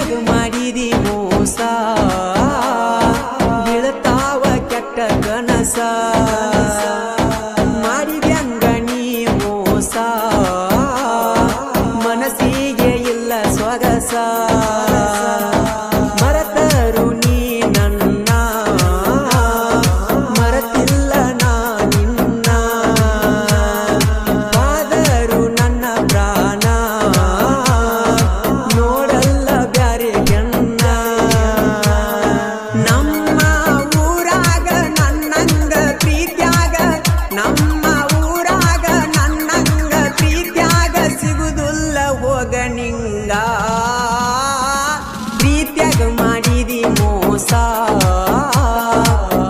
ಪ್ರೀತ್ಯಾಗ ಮಾಡಿದಿ ಮೋಸ ಬೀಳತಾವ ಕೆಟ್ಟ ಕನಸ ಮಾಡಿದ್ಯಂಗ ನೀ ಮೋಸ ಮನಸ್ಸಿಗೆ ಇಲ್ಲ ಸೊಗಸ ಮರೆತರು ನೀ ನನ್ನ ಮರೆತಿಲ್ಲ ನಾ ನಿನ್ನ ಕಾದರು ನನ್ನ ಪ್ರಾಣ ನೋಡಲ್ಲ ಬ್ಯಾರೆ ಗಣ್ಣ ನಮ್ಮ ಊರಾಗ ನನ್ನಂಗ ಪ್ರೀತ್ಯಾಗ ನಮ್ಮ ಊರಾಗ ನನ್ನಂಗ ಪ್ರೀತ್ಯಾಗ ಸಿಗುದಿಲ್ಲ ಹೋಗ ನಿಂಗ ಪ್ರೀತ್ಯಾಗ ಮಾಡಿದಿ ಮೋಸ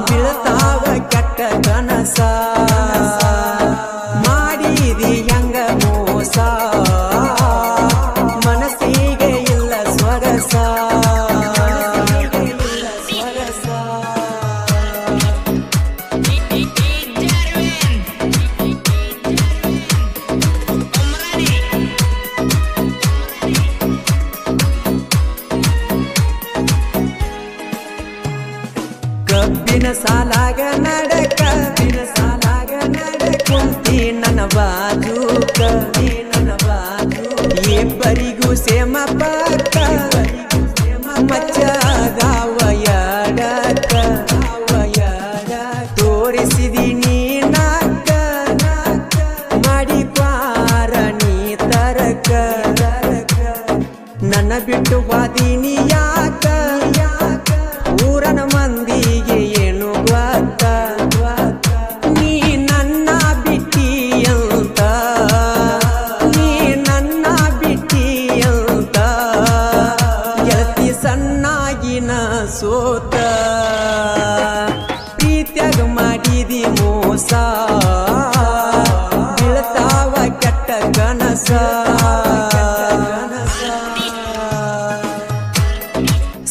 ಬೀಳತಾವ ಕೆಟ್ಟ ಕನಸ ಮಾಡಿದಿ ಹೆಂಗ ಮೋಸ ಮನಸ್ಸಿಗೆ ಇಲ್ಲ ಸ್ವರಸ ಕಬ್ಬಿನ ಸಾಲಾಗ ನಡಕ ಕುಂತಿ ನನ್ನ ಬಾಜೂಕ ಇಬ್ಬರಿಗೂ ಸೇಮ ಪಕ್ಕ ಮಚ್ಚಗಾವ ಎಡಕ ತೋರಿಸಿದಿ ನೀನಾಕ ಮಾಡಿ ಪಾರ ನೀ ತರಕ ನನ್ನ ಬಿಟ್ಟು ವಾದಿನಿ ಯಾಕ ಊರನ ಮಂದಿಗೆ ಏನು ಗೊತ್ತ ನೀ ನನ್ನ ಬಿಟ್ಟಿಯಂತ ನೀ ನನ್ನ ಬಿಟ್ಟಿಯಂತ ಗೆಳತಿ ಸಣ್ಣಾಗಿನ ಸೋತ ಪ್ರೀತ್ಯಾಗ ಮಾಡಿದಿ ಮೋಸ ಬೀಳತಾವ ಕೆಟ್ಟ ಕನಸ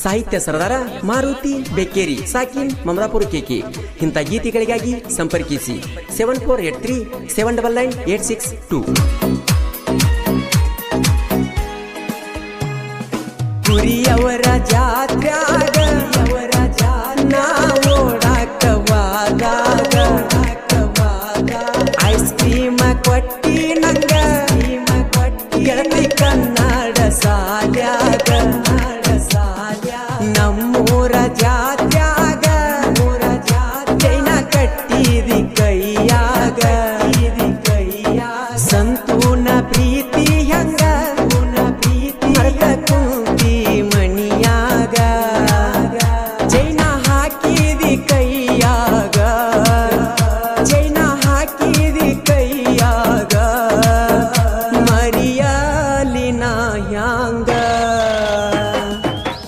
ಸಾಹಿತ್ಯ ಸರದಾರ ಮಾರುತಿ ಬೆಕ್ಕೇರಿ ಸಾಕಿನ್ ಮಮದಾಪುರ ಕೆಕೆ ಇಂಥ ಗೀತೆಗಳಿಗಾಗಿ ಸಂಪರ್ಕಿಸಿ 7483799862 ಕುರಿಯವರ ಜಾತ್ರ್ಯಾಗ ನಾ ಓಡಾಕವಾದಾಗ ಐಸ್ ಕ್ರೀಮ ಕೊಟ್ಟಿ ನಂಗ ಗೆಳತಿ ಕನ್ನಡ ಸಾಲ್ಯಾಗ ನಮ್ಮೂರ ಜಾತ್ಯಾಗ ಚೈನ ಕಟ್ಟಿದಿ ಕೈಯಾಗ ಸಂತೂನ ಪ್ರೀತಿ ಹಂಗ ಮರ್ತ ಕುಂತಿ ಮಣಿಯಾಗ ಚೈನ ಹಾಕಿದಿ ಕೈಯಾಗ ಚೈನ ಹಾಕಿದಿ ಕೈಯಾಗ ಮರಿಯಲಿನ ಹ್ಯಾಂಗ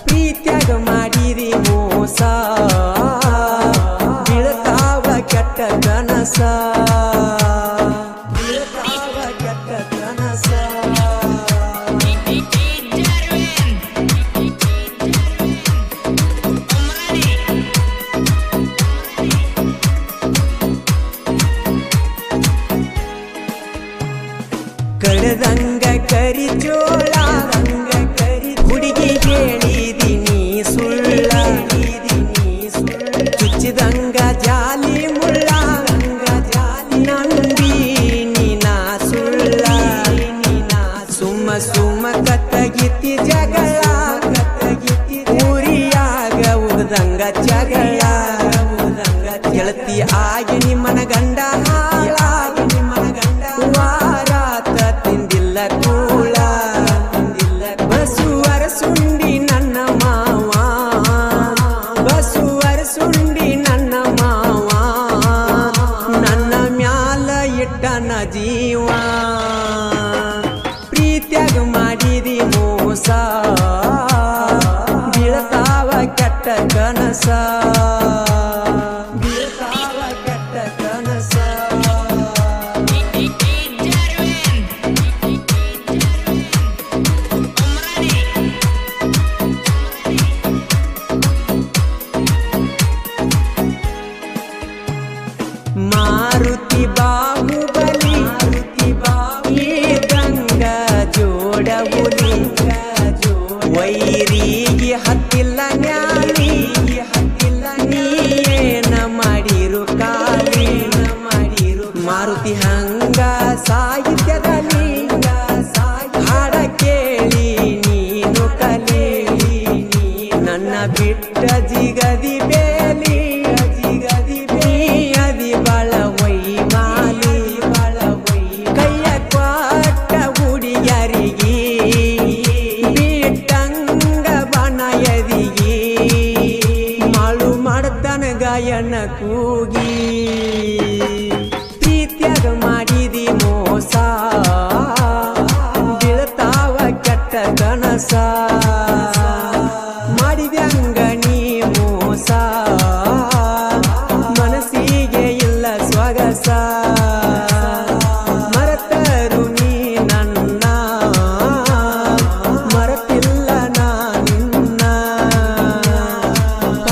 ಪ್ರೀತ್ಯಾಗ ಮಾಡಿದಿ ಮೋಸ ಬೀಳತಾವ ಕೆಟ್ಟ ಕನಸ ಬೀಳತಾವ ಕೆಟ್ಟ ಕನಸ ಕಳೆದಂಗ ಕರಿಜೋಳ ಹುಡುಗಿ ಹೇಳಿದಿನಿ ಸುಳ್ಳ ಚುಚ್ಚಿದಂಗ ಜಾಲಿ ಮುಳ್ಳ ನಂಬಿನಿ ನಾ ಸುಳ್ಳ ಸುಮ್ಮ ಕತ್ತಗಿತ್ತಿ ಜಗಳ ಊರಿಯಾಗ ಉಗ್ದಂಗ ಜಗಳ ಗೆಳತಿ ಆಗಿ ನಿಮ್ಮನ ಗಂಡ ವಾರಾತ ತಿಂದಿಲ್ಲ ಕೂಳ ಬಸುವರ ಸುಂಡಿ ನನ್ನ ಮಾವ ಬಸುವರ ಸುಂಡಿ ನನ್ನ ಮಾವ ನನ್ನ ಮ್ಯಾಲ ಇಟ್ಟನ ಜೀವ ಪ್ರೀತ್ಯಾಗ ಮಾಡಿದಿ ಮೋಸ ಬೀಳತಾವ ಕೆಟ್ಟ ಕನಸ ವೈರಿಗೆ ಹತ್ತಿಲ್ಲ ನ್ಯಾಲಿ ನೀ ಏನ ಮಾಡಿರು ಕಾಲಿ ಮಾರುತಿ ಹಂಗ ಸಾಹಿತ್ಯದಲ್ಲಿ ಹಾಡ ಕೇಳಿ ನೀನು ಕಲಿ ನನ್ನ ಬಿಟ್ಟ ಜಿಗದಿ ಬೇಲಿ ನೀ ಅದಿ ಬಾಳ ವೈಮಾಲಿ ಕೈಯ ಕೊಟ್ಟ ಹುಡುಗಿಯರಿಗೆ ಬಿಟ್ಟಂಗ ಬನಯದಿಗಿ ಮಾಳು ಮಾಡ್ತಾನ ಗಾಯನ ಕೂಗಿ ಪ್ರೀತ್ಯಾಗ ಮಾಡಿದಿ ಮೋಸ ಬೀಳ್ತಾವ ಕೆಟ್ಟ ಕನಸ ಮಾಡಿದ್ಯಂಗ ನೀ ಮೋಸ ಮನಸ್ಸಿಗೆ ಇಲ್ಲ ಸ್ವಗಸ ಮರೆತರು ನೀ ನನ್ನ ಮರೆತಿಲ್ಲ ನಾ ನಿನ್ನ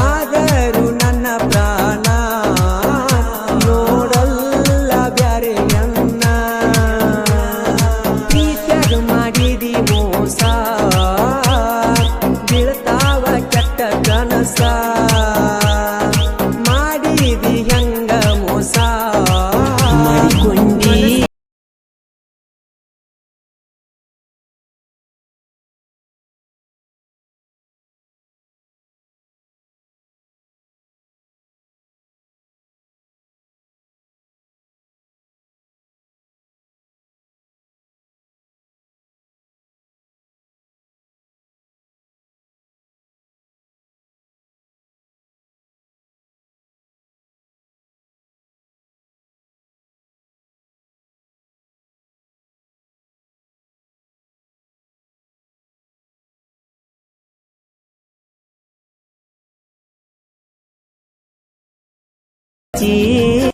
ಆದರೂ ನನ್ನ ಪ್ರಾಣ ನೋಡಲ್ಲ ಬ್ಯಾರೆಯನ್ನ ಪ್ರೀತ್ಯಾಗ ಮಾಡಿದಿ ಮೋಸ ಬೀಳ್ತಾವ ಕೆಟ್ಟ ಕನಸ ಮಾಡಿದಿ ಹೆಂಗ ಮೋಸ ಮಾಡಿಕೊಂಡಿ ಜೀ